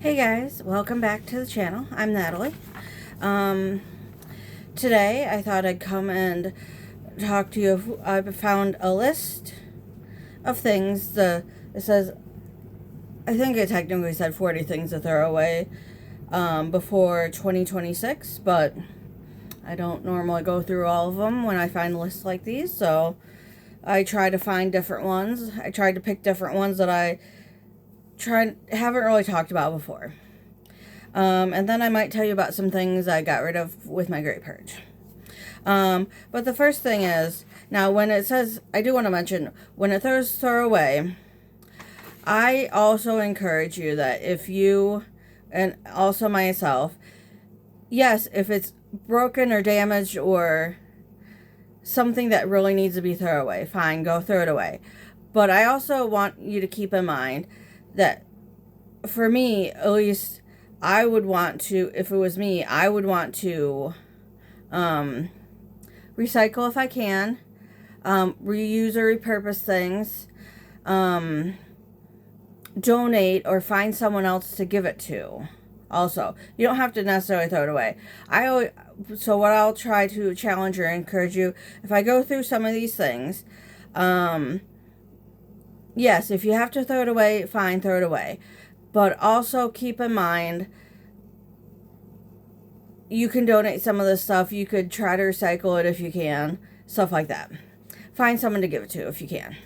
Hey guys, welcome back to the channel. I'm Natalie. Today I thought I'd come and talk to you. I found a list of things. It says, I think it technically said 40 things to throw away before 2026, but I don't normally go through all of them when I find lists like these, so I try to find different ones. I tried to pick different ones that I haven't really talked about before. And then I might tell you about some things I got rid of with my Great Purge. But the first thing is, now when it says, I do want to mention, when it says throw away, I also encourage you that if you, and also myself, yes, if it's broken or damaged or something that really needs to be thrown away, fine, go throw it away. But I also want you to keep in mind that for me, at least, I would want to, if it was me, I would want to recycle if I can, reuse or repurpose things, donate or find someone else to give it to. Also, you don't have to necessarily throw it away. So what I'll try to challenge or encourage you, if I go through some of these things, yes, if you have to throw it away, fine, throw it away. But also keep in mind, you can donate some of this stuff. You could try to recycle it if you can. Stuff like that. Find someone to give it to if you can.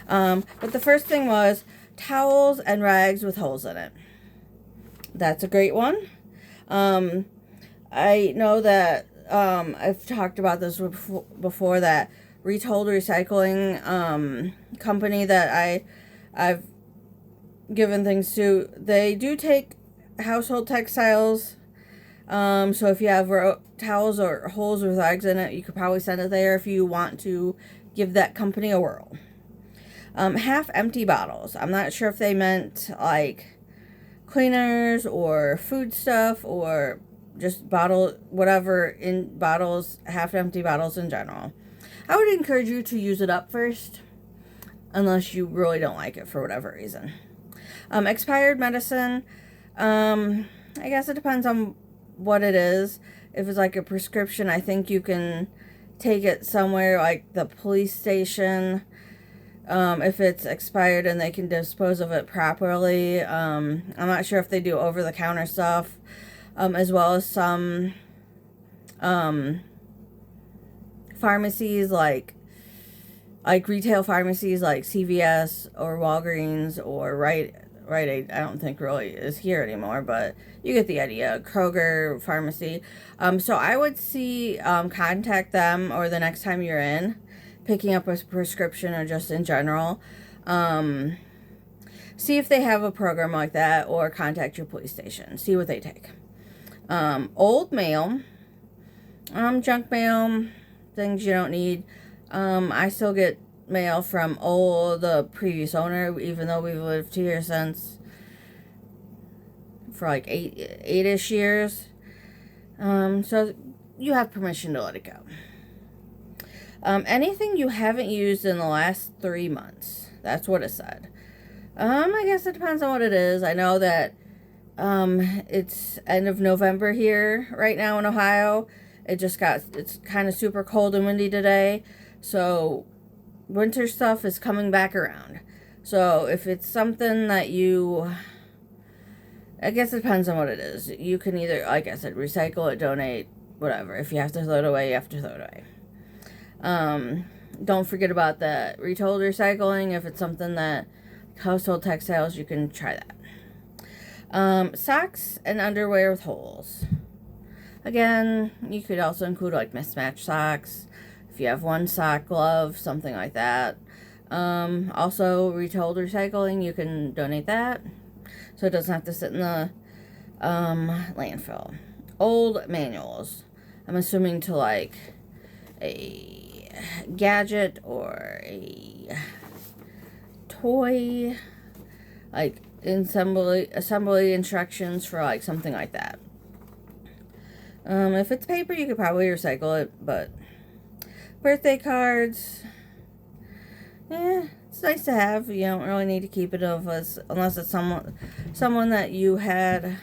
But the first thing was towels and rags with holes in it. That's a great one. I know that I've talked about this before, that Retold Recycling company that I've given things to, they do take household textiles. So if you have towels or holes with rags in it, you could probably send it there if you want to give that company a whirl. Half empty bottles. I'm not sure if they meant like cleaners or food stuff or just whatever in bottles, half empty bottles in general. I would encourage you to use it up first, unless you really don't like it for whatever reason. Expired medicine. I guess it depends on what it is. If it's like a prescription, I think you can take it somewhere like the police station, if it's expired and they can dispose of it properly. I'm not sure if they do over-the-counter stuff, as well as some pharmacies like retail pharmacies like CVS or Walgreens or Rite Aid. I don't think really is here anymore, but you get the idea. Kroger pharmacy. So I would contact them, or the next time you're in picking up a prescription or just in general, see if they have a program like that, or contact your police station. See what they take. Old mail, junk mail, things you don't need. I still get mail from the previous owner, even though we've lived here for like eight-ish years. So you have permission to let it go. Anything you haven't used in the last 3 months. That's what it said. I guess it depends on what it is. I know that it's end of November here right now in Ohio. It's kind of super cold and windy today. So winter stuff is coming back around. So if it's something that I guess it depends on what it is. You can either, like I said, recycle it, donate, whatever. If you have to throw it away, you have to throw it away. Don't forget about the retold recycling. If it's something that household textiles, you can try that. Socks and underwear with holes. Again, you could also include like mismatched socks. If you have one sock, glove, something like that. Also, retold recycling, you can donate that, so it doesn't have to sit in the landfill. Old manuals. I'm assuming to like a gadget or a toy, like assembly instructions for like something like that. If it's paper, you could probably recycle it, but birthday cards, it's nice to have. You don't really need to keep it unless it's someone that you had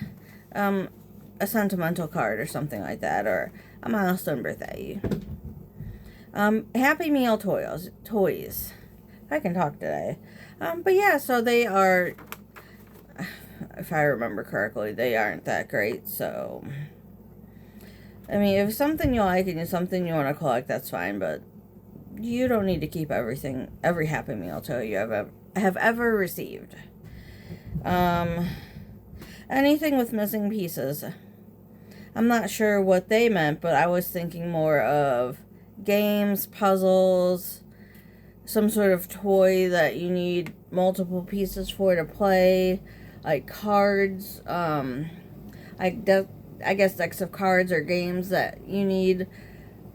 a sentimental card or something like that, or a milestone birthday. Happy Meal toys. I can talk today. But yeah, so they are, if I remember correctly, they aren't that great. So, I mean, if it's something you like and it's something you want to collect, that's fine. But you don't need to keep every Happy Meal toy you have ever received. Anything with missing pieces. I'm not sure what they meant, but I was thinking more of games, puzzles, some sort of toy that you need multiple pieces for to play, like cards, I guess decks of cards or games that you need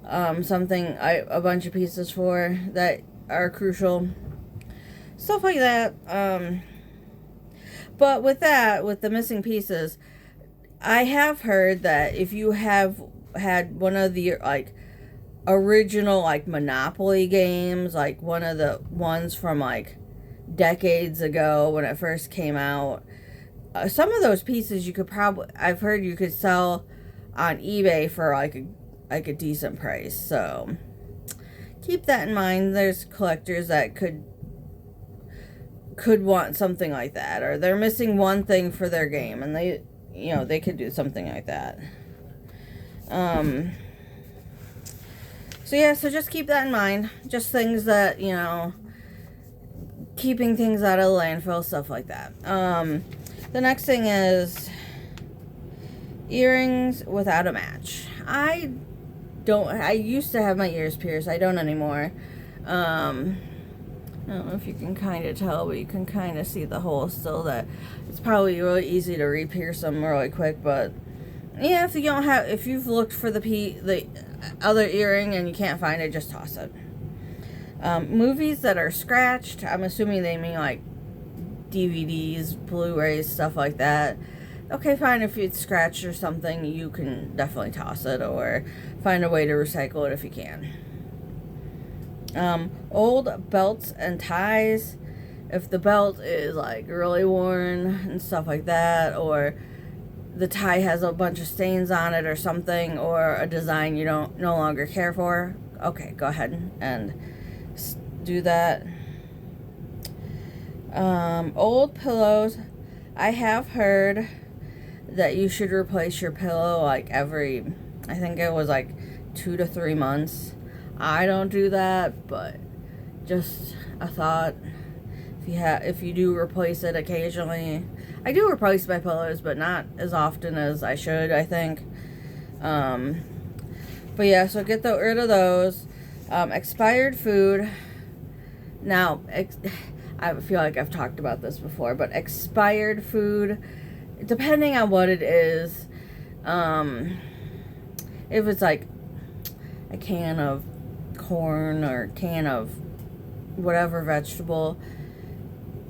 a bunch of pieces for that are crucial. Stuff like that. But with the missing pieces, I have heard that if you have had one of the, like, original, like, Monopoly games, like one of the ones from, like, decades ago when it first came out, some of those pieces I've heard you could sell on eBay for, like a decent price. So keep that in mind. There's collectors that could want something like that, or they're missing one thing for their game and they could do something like that. So yeah, so just keep that in mind. Just things that, keeping things out of the landfill, stuff like that. The next thing is earrings without a match. I used to have my ears pierced. I don't anymore. I don't know if you can kind of tell, but you can kind of see the hole still. That it's probably really easy to re-pierce them really quick, but yeah, if you've looked for the other earring and you can't find it, just toss it. Movies that are scratched, I'm assuming they mean like DVDs, Blu-rays, stuff like that. Okay, fine, if it's scratched or something, you can definitely toss it or find a way to recycle it if you can. Old belts and ties. If the belt is like really worn and stuff like that, or the tie has a bunch of stains on it or something, or a design you no longer care for, okay, go ahead and do that. Old pillows. I have heard that you should replace your pillow like every, I think it was like 2 to 3 months. I don't do that, but just a thought. If you do replace it occasionally. I do replace my pillows, but not as often as I should, I think. But yeah, so get rid of those. Expired food. Now, I feel like I've talked about this before, but expired food, depending on what it is, if it's like a can of corn or a can of whatever vegetable,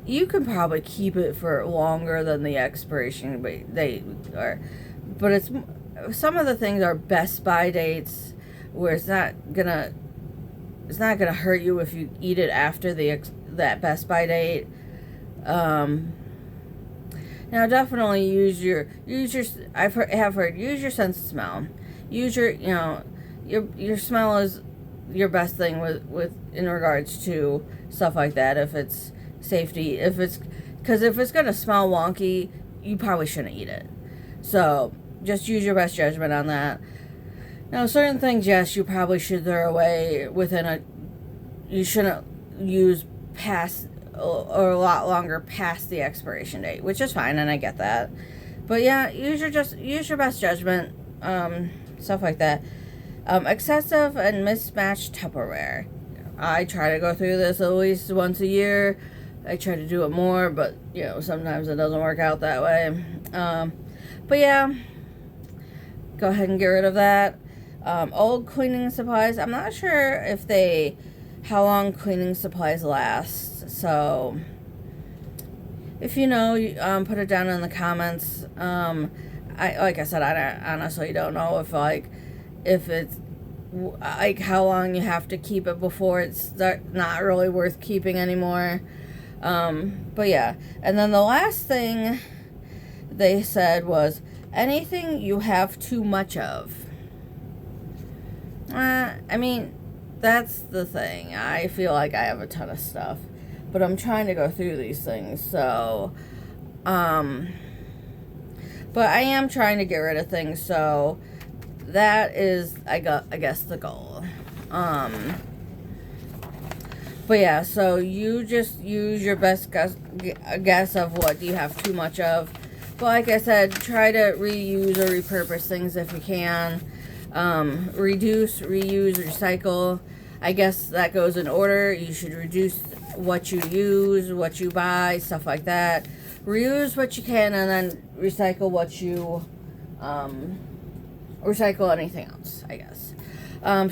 you can probably keep it for longer than the expiration date are. But some of the things are best by dates, where it's not gonna hurt you if you eat it after that best by date. Now definitely use your have heard use your sense of smell. Use your smell is your best thing with in regards to stuff like that. If it's safety, because if it's gonna smell wonky, you probably shouldn't eat it. So just use your best judgment on that. Now, certain things, yes, you probably should throw away you shouldn't use past or a lot longer past the expiration date, which is fine, and I get that. But yeah, use your best judgment, stuff like that. Excessive and mismatched Tupperware. I try to go through this at least once a year. I try to do it more, but sometimes it doesn't work out that way. But yeah, go ahead and get rid of that. Old cleaning supplies. I'm not sure how long cleaning supplies last. So if you know, put it down in the comments. Like I said, I honestly don't know if like how long you have to keep it before it's not really worth keeping anymore. But yeah. And then the last thing they said was anything you have too much of. I mean, that's the thing. I feel like I have a ton of stuff, but I'm trying to go through these things. So, but I am trying to get rid of things. So that is, I guess, the goal. But yeah, so you just use your best guess of what you have too much of. But like I said, try to reuse or repurpose things if you can. Reduce, reuse, recycle. I guess that goes in order. You should reduce what you use, what you buy, stuff like that. Reuse what you can, and then recycle what you, recycle anything else, I guess.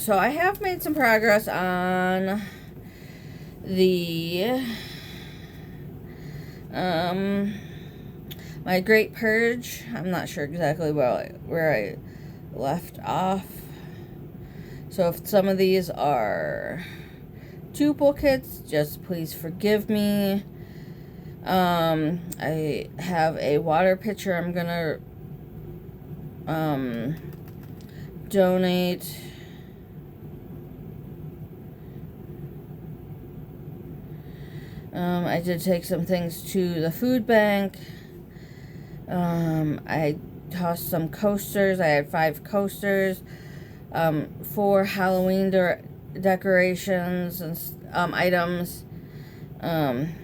So I have made some progress on the, my Great Purge. I'm not sure exactly where I left off. So if some of these are duplicates, just please forgive me. I have a water pitcher I'm gonna donate. I did take some things to the food bank. I tossed some coasters. I had 5 coasters. 4 Halloween decorations and items. Some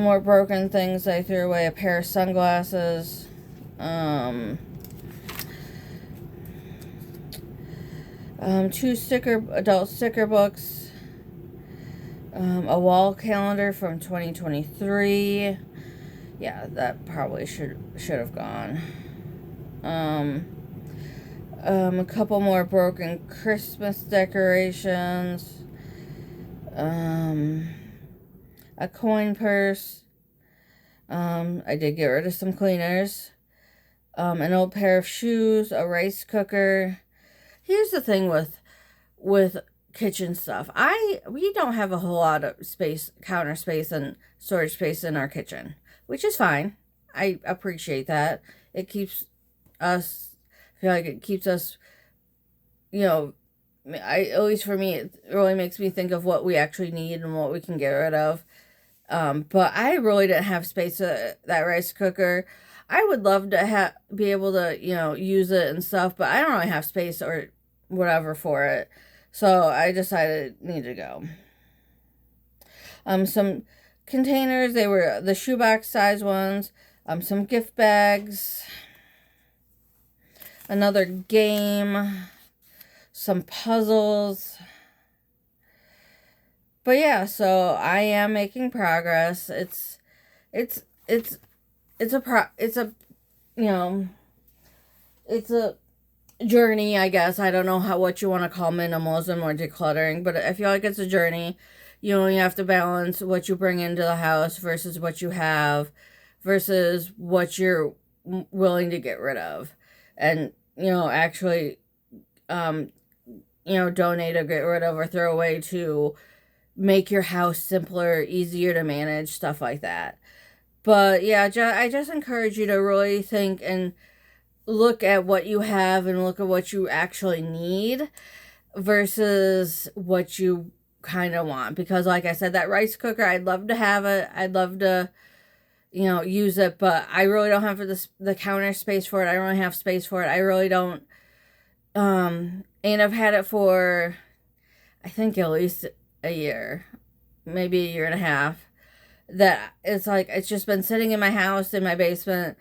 more broken things. I threw away a pair of sunglasses. 2 adult sticker books. A wall calendar from 2023. Yeah, that probably should have gone. A couple more broken Christmas decorations. A coin purse. I did get rid of some cleaners. An old pair of shoes, a rice cooker. Here's the thing with kitchen stuff. We don't have a whole lot of space, counter space and storage space in our kitchen, which is fine. I appreciate that. It keeps us, I feel like it keeps us, at least for me, it really makes me think of what we actually need and what we can get rid of. But I really didn't have space for that rice cooker. I would love to be able to, use it and stuff, but I don't really have space or whatever for it. So I decided it needed to go. Some containers, they were the shoebox size ones. Some gift bags. Another game. Some puzzles. But yeah, so I am making progress. It's a journey, I guess. I don't know what you want to call minimalism or decluttering, but I feel like it's a journey. You have to balance what you bring into the house versus what you have versus what you're willing to get rid of. And, actually, donate or get rid of or throw away to make your house simpler, easier to manage, stuff like that. But yeah, I just encourage you to really think and look at what you have and look at what you actually need versus what you kind of want. Because like I said, that rice cooker, I'd love to have it. I'd love to, use it, but I really don't have the counter space for it. I don't really have space for it. I really don't. And I've had it for, I think, at least a year, maybe a year and a half. That it's like, it's just been sitting in my house, in my basement.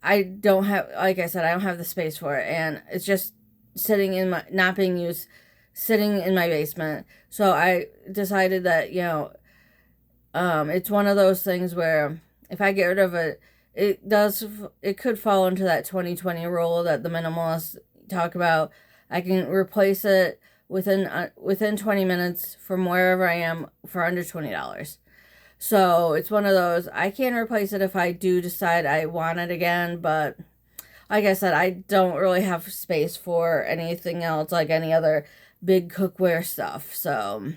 I don't have, like I said, I don't have the space for it. And it's just sitting not being used, sitting in my basement. So I decided that, it's one of those things where if I get rid of it, it could fall into that 2020 rule that the minimalists talk about. I can replace it within 20 minutes from wherever I am for under $20. So it's one of those, I can't replace it if I do decide I want it again, but like I said, I don't really have space for anything else, like any other big cookware stuff. So,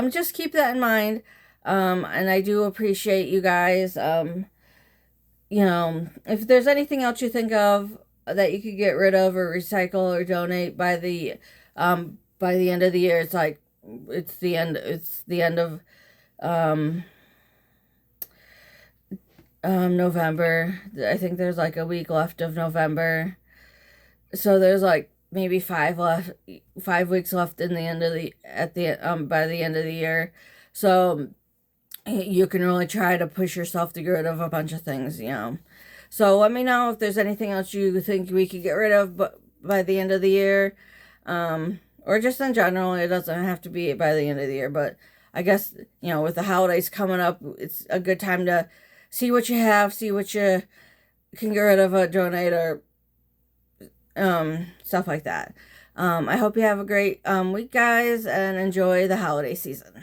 just keep that in mind. And I do appreciate you guys. If there's anything else you think of that you could get rid of or recycle or donate by the end of the year, it's the end of November. I think there's like a week left of November. So there's like maybe 5 weeks left in the end of by the end of the year. So you can really try to push yourself to get rid of a bunch of things, So let me know if there's anything else you think we could get rid of by the end of the year. Or just in general. It doesn't have to be by the end of the year, but I guess, with the holidays coming up, it's a good time to see what you have, see what you can get rid of, donate, or stuff like that. I hope you have a great week, guys, and enjoy the holiday season.